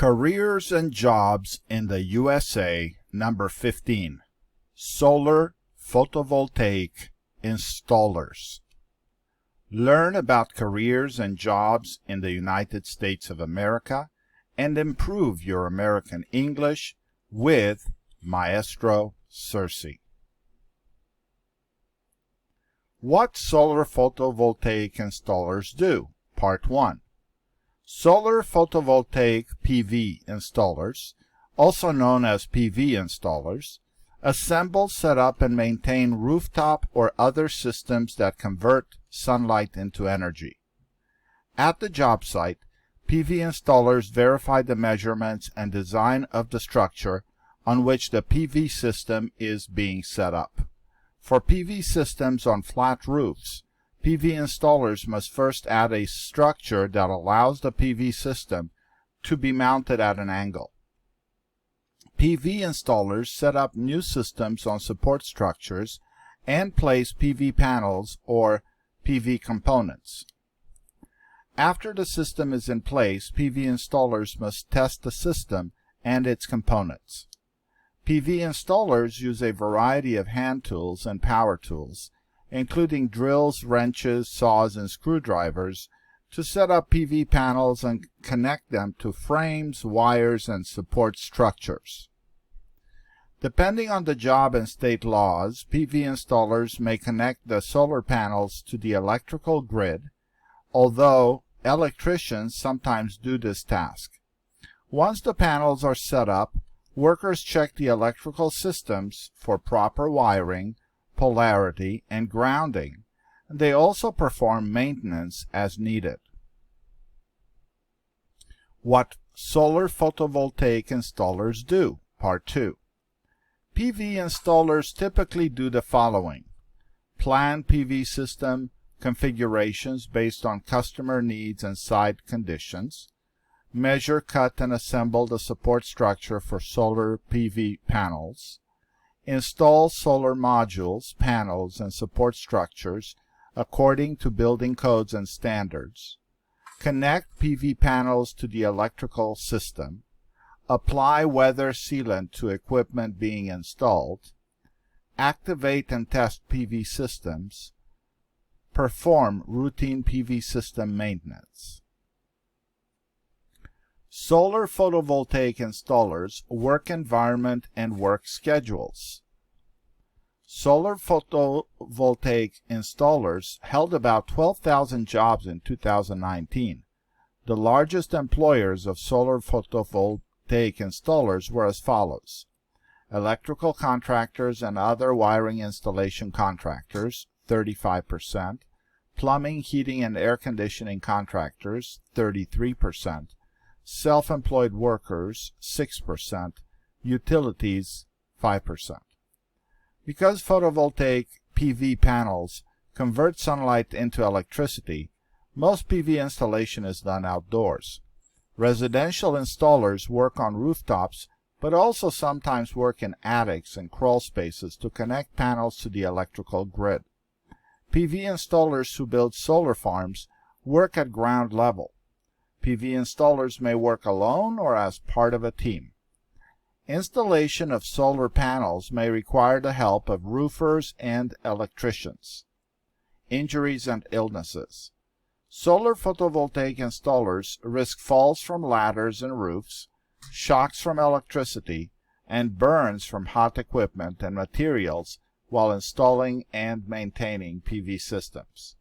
Careers and Jobs in the USA, number 15. Solar Photovoltaic Installers. Learn about careers and jobs in the United States of America and improve your American English with Maestro Sersea. What solar photovoltaic installers do? Part 1. Solar photovoltaic PV installers, also known as PV installers, assemble, set up, and maintain rooftop or other systems that convert sunlight into energy. At the job site, PV installers verify the measurements and design of the structure on which the PV system is being set up. For PV systems on flat roofs, PV installers must first add a structure that allows the PV system to be mounted at an angle. PV installers set up new systems on support structures and place PV panels or PV components. After the system is in place, PV installers must test the system and its components. PV installers use a variety of hand tools and power tools, including drills, wrenches, saws, and screwdrivers, to set up PV panels and connect them to frames, wires, and support structures. Depending on the job and state laws, PV installers may connect the solar panels to the electrical grid, although electricians sometimes do this task. Once the panels are set up, workers check the electrical systems for proper wiring, polarity, and grounding. They also perform maintenance as needed. What solar photovoltaic installers do? Part 2. PV installers typically do the following: plan PV system configurations based on customer needs and site conditions, measure, cut, and assemble the support structure for solar PV panels, install solar modules, panels, and support structures according to building codes and standards, connect PV panels to the electrical system, apply weather sealant to equipment being installed, activate and test PV systems, perform routine PV system maintenance. Solar photovoltaic installers, work environment and work schedules. Solar photovoltaic installers held about 12,000 jobs in 2019. The largest employers of solar photovoltaic installers were as follows: electrical contractors and other wiring installation contractors, 35%, plumbing, heating, and air conditioning contractors, 33%, self-employed workers, 6%, utilities, 5%. Because photovoltaic PV panels convert sunlight into electricity, most PV installation is done outdoors. Residential installers work on rooftops, but also sometimes work in attics and crawl spaces to connect panels to the electrical grid. PV installers who build solar farms work at ground level. PV installers may work alone or as part of a team. Installation of solar panels may require the help of roofers and electricians. Injuries and illnesses. Solar photovoltaic installers risk falls from ladders and roofs, shocks from electricity, and burns from hot equipment and materials while installing and maintaining PV systems.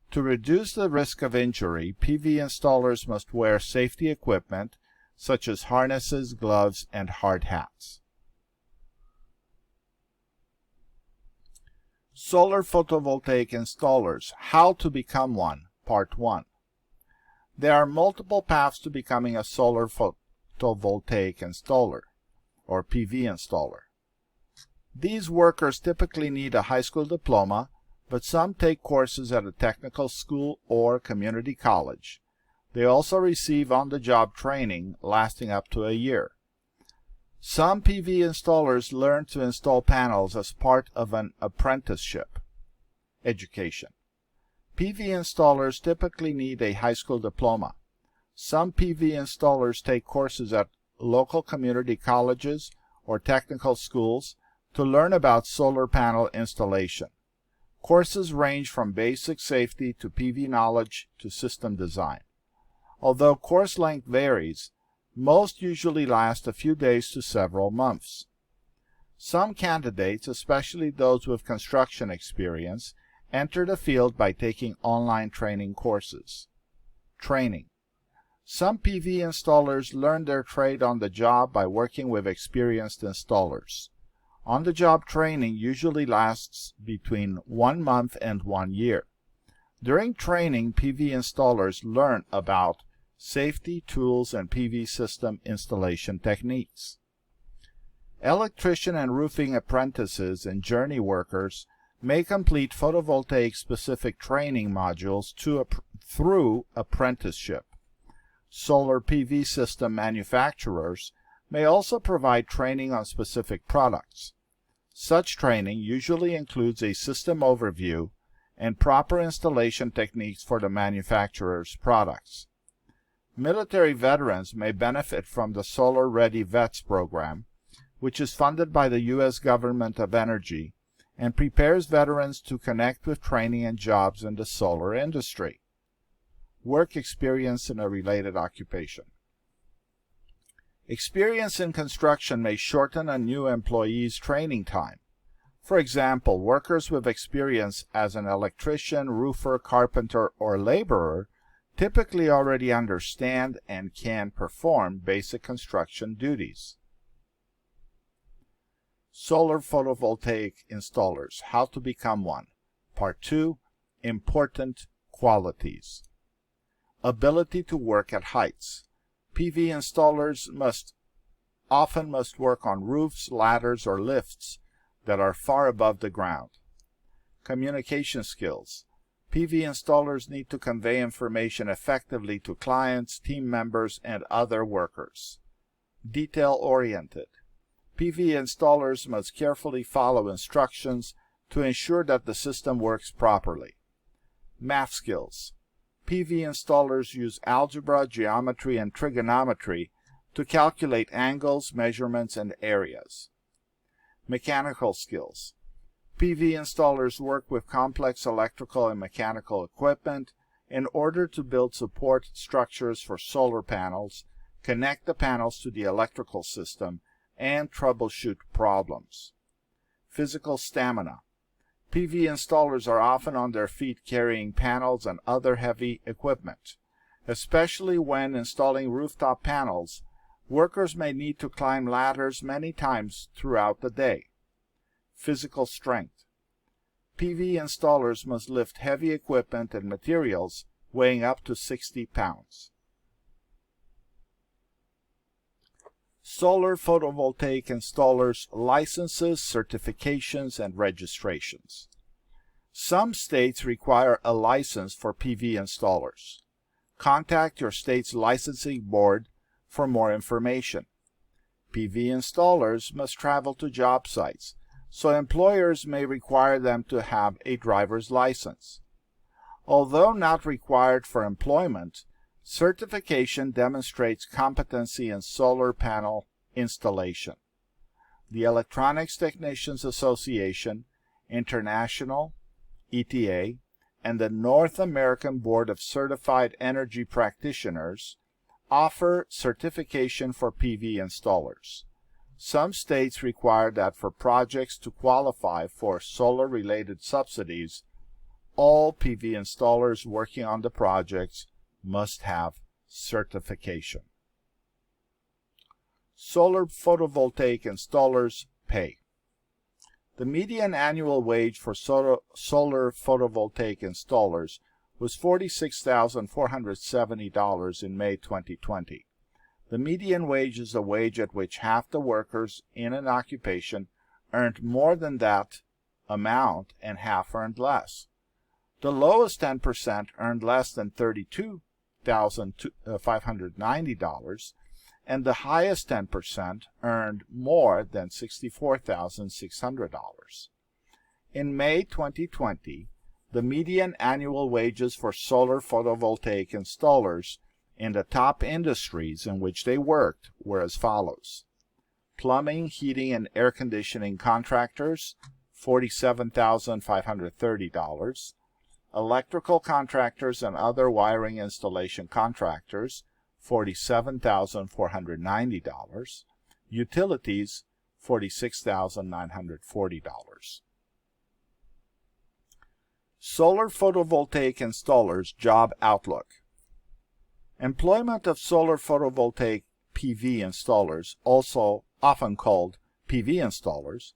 To reduce the risk of injury, PV installers must wear safety equipment such as harnesses, gloves, and hard hats. Solar photovoltaic installers, how to become one, Part 1. There are multiple paths to becoming a solar photovoltaic installer, or PV installer. These workers typically need a high school diploma, but some take courses at a technical school or community college. They also receive on-the-job training lasting up to a year. Some PV installers learn to install panels as part of an apprenticeship education. PV installers typically need a high school diploma. Some PV installers take courses at local community colleges or technical schools to learn about solar panel installation. Courses range from basic safety to PV knowledge to system design. Although course length varies, most usually last a few days to several months. Some candidates, especially those with construction experience, enter the field by taking online training courses. Training. Some PV installers learn their trade on the job by working with experienced installers. On-the-job training usually lasts between 1 month and 1 year. During training, PV installers learn about safety, tools, and PV system installation techniques. Electrician and roofing apprentices and journey workers may complete photovoltaic-specific training modules through apprenticeship. Solar PV system manufacturers may also provide training on specific products. Such training usually includes a system overview and proper installation techniques for the manufacturer's products. Military veterans may benefit from the Solar Ready Vets program, which is funded by the U.S. Government of Energy and prepares veterans to connect with training and jobs in the solar industry. Work experience in a related occupation. Experience in construction may shorten a new employee's training time. For example, workers with experience as an electrician, roofer, carpenter, or laborer typically already understand and can perform basic construction duties. Solar photovoltaic installers, how to become one. Part 2, important qualities. Ability to work at heights. PV installers often must work on roofs, ladders, or lifts that are far above the ground. Communication skills. PV installers need to convey information effectively to clients, team members, and other workers. Detail-oriented. PV installers must carefully follow instructions to ensure that the system works properly. Math skills. PV installers use algebra, geometry, and trigonometry to calculate angles, measurements, and areas. Mechanical skills. PV installers work with complex electrical and mechanical equipment in order to build support structures for solar panels, connect the panels to the electrical system, and troubleshoot problems. Physical stamina. PV installers are often on their feet carrying panels and other heavy equipment. Especially when installing rooftop panels, workers may need to climb ladders many times throughout the day. Physical strength. PV installers must lift heavy equipment and materials weighing up to 60 pounds. Solar photovoltaic installers' licenses, certifications, and registrations. Some states require a license for PV installers. Contact your state's licensing board for more information. PV installers must travel to job sites, so employers may require them to have a driver's license. Although not required for employment, certification demonstrates competency in solar panel installation. The Electronics Technicians Association, International, ETA, and the North American Board of Certified Energy Practitioners offer certification for PV installers. Some states require that for projects to qualify for solar-related subsidies, all PV installers working on the projects must have certification. Solar photovoltaic installers pay. The median annual wage for solar photovoltaic installers was $46,470 in May 2020. The median wage is a wage at which half the workers in an occupation earned more than that amount and half earned less. The lowest 10% earned less than $32,590, and the highest 10% earned more than $64,600. In May 2020, the median annual wages for solar photovoltaic installers in the top industries in which they worked were as follows: plumbing, heating, and air conditioning contractors, $47,530. Electrical contractors and other wiring installation contractors, $47,490. Utilities, $46,940. Solar photovoltaic installers job outlook. Employment of solar photovoltaic PV installers, also often called PV installers,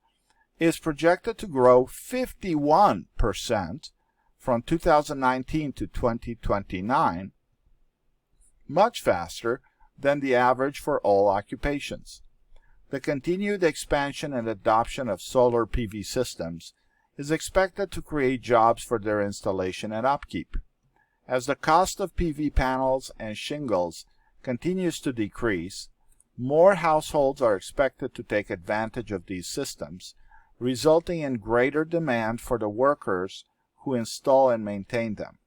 is projected to grow 51% from 2019 to 2029, much faster than the average for all occupations. The continued expansion and adoption of solar PV systems is expected to create jobs for their installation and upkeep. As the cost of PV panels and shingles continues to decrease, more households are expected to take advantage of these systems, resulting in greater demand for the workers who install and maintain them.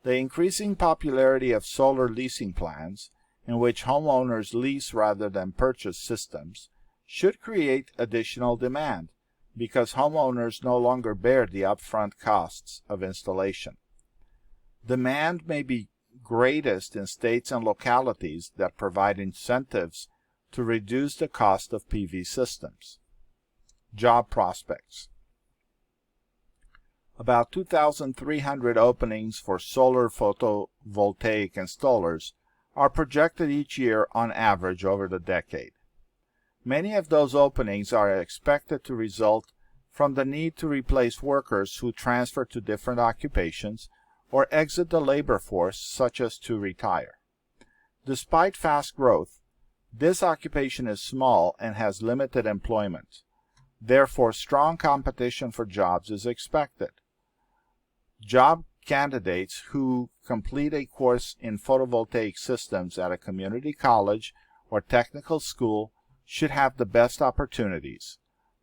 The increasing popularity of solar leasing plans, in which homeowners lease rather than purchase systems, should create additional demand, because homeowners no longer bear the upfront costs of installation. Demand may be greatest in states and localities that provide incentives to reduce the cost of PV systems. Job prospects. About 2,300 openings for solar photovoltaic installers are projected each year on average over the decade. Many of those openings are expected to result from the need to replace workers who transfer to different occupations or exit the labor force, such as to retire. Despite fast growth, this occupation is small and has limited employment. Therefore, strong competition for jobs is expected. Job candidates who complete a course in photovoltaic systems at a community college or technical school should have the best opportunities.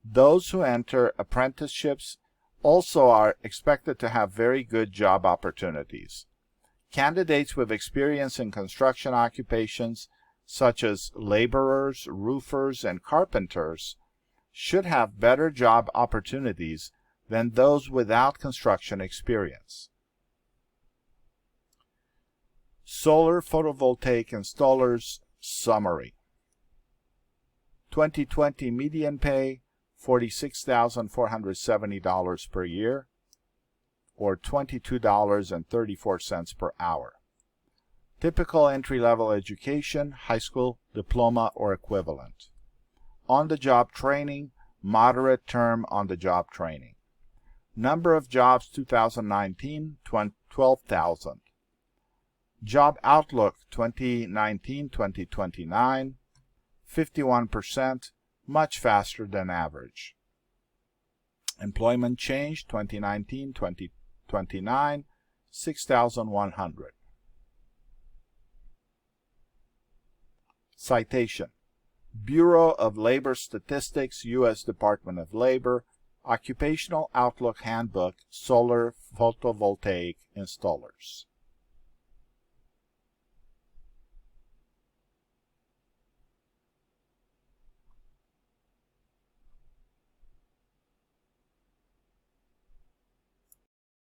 Those who enter apprenticeships also are expected to have very good job opportunities. Candidates with experience in construction occupations, such as laborers, roofers, and carpenters, should have better job opportunities than those without construction experience. Solar photovoltaic installers summary. 2020 median pay, $46,470 per year, or $22.34 per hour. Typical entry-level education, high school, diploma, or equivalent. On-the-job training, moderate term on-the-job training. Number of jobs 2019, 12,000. Job outlook 2019-2029, 51%, much faster than average. Employment change 2019-2029, 6,100. Citation: Bureau of Labor Statistics, U.S. Department of Labor, Occupational Outlook Handbook, Solar Photovoltaic Installers.